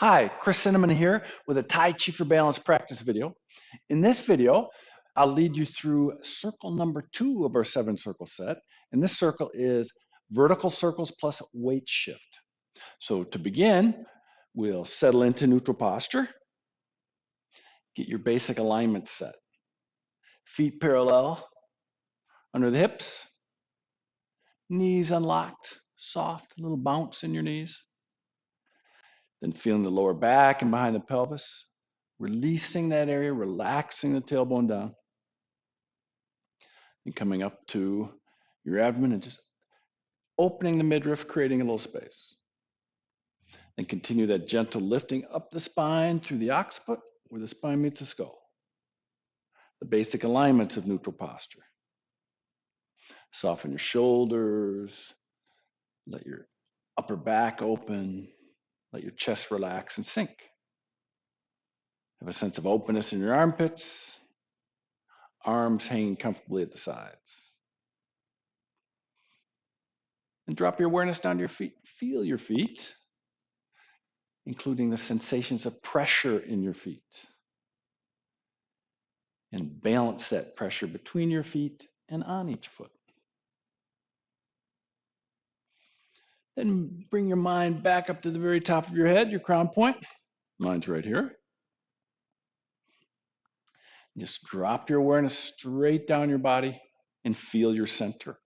Hi, 𝗧 here with a Tai Chi for Balance practice video. In this video, I'll lead you through circle number 2 of our 7-circle set. And this circle is vertical circles plus weight shift. So to begin, we'll settle into neutral posture. Get your basic alignment set. Feet parallel under the hips. Knees unlocked, soft, a little bounce in your knees. Then feeling the lower back and behind the pelvis. Releasing that area, relaxing the tailbone down. And coming up to your abdomen and just opening the midriff, creating a little space. And continue that gentle lifting up the spine through the occiput where the spine meets the skull. The basic alignments of neutral posture. Soften your shoulders. Let your upper back open. Let your chest relax and sink. Have a sense of openness in your armpits. Arms hanging comfortably at the sides. And drop your awareness down to your feet. Feel your feet, including the sensations of pressure in your feet. And balance that pressure between your feet and on each foot. Then bring your mind back up to the very top of your head, your crown point. Mine's right here. Just drop your awareness straight down your body and feel your center.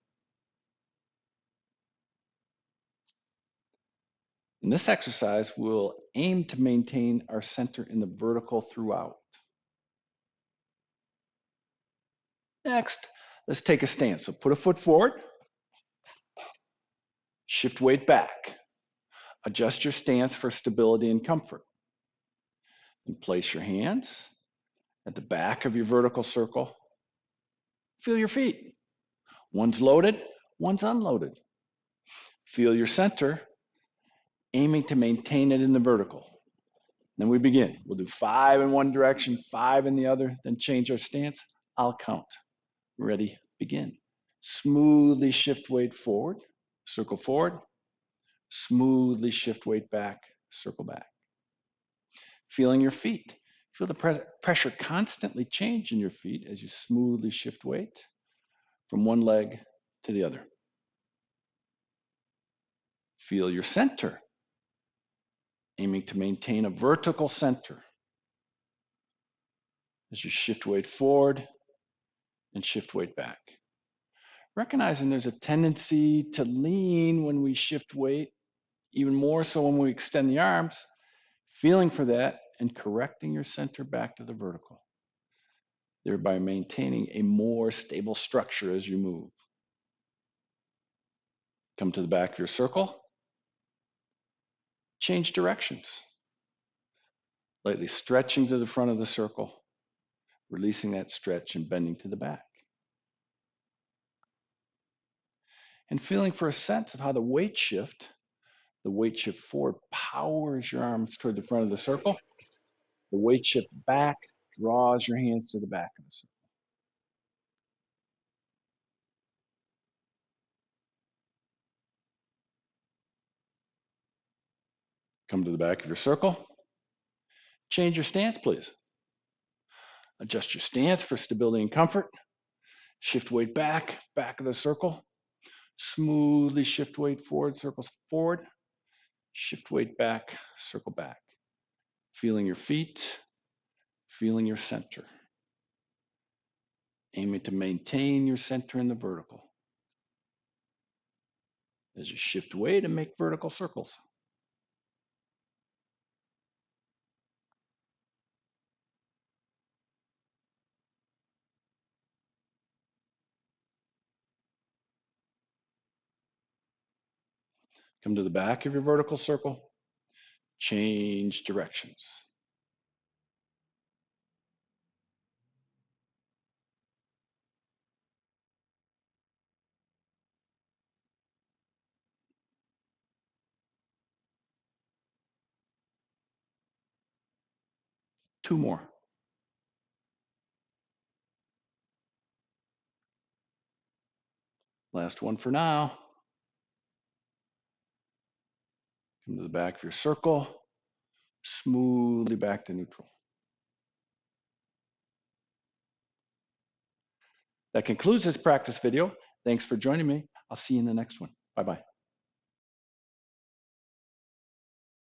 In this exercise, we'll aim to maintain our center in the vertical throughout. Next, let's take a stance. So put a foot forward, shift weight back. Adjust your stance for stability and comfort. And place your hands at the back of your vertical circle. Feel your feet. One's loaded, one's unloaded. Feel your center, aiming to maintain it in the vertical. Then we begin. We'll do 5 in one direction, 5 in the other, then change our stance. I'll count. Ready, begin. Smoothly shift weight forward, circle forward. Smoothly shift weight back, circle back. Feeling your feet. Feel the pressure constantly change in your feet as you smoothly shift weight from one leg to the other. Feel your center, aiming to maintain a vertical center as you shift weight forward and shift weight back. Recognizing there's a tendency to lean when we shift weight, even more so when we extend the arms, feeling for that and correcting your center back to the vertical, thereby maintaining a more stable structure as you move. Come to the back of your circle. Change directions. Lightly stretching to the front of the circle, releasing that stretch and bending to the back. And feeling for a sense of how the weight shift forward powers your arms toward the front of the circle. The weight shift back draws your hands to the back of the circle. Come to the back of your circle. Change your stance, please. Adjust your stance for stability and comfort. Shift weight back of the circle. Smoothly shift weight forward, circles forward. Shift weight back, circle back. Feeling your feet, feeling your center. Aiming to maintain your center in the vertical as you shift weight and make vertical circles. Come to the back of your vertical circle. Change directions. Two more. Last one for now. Come to the back of your circle. smoothly back to neutral. That concludes this practice video. Thanks for joining me. I'll see you in the next one. Bye-bye.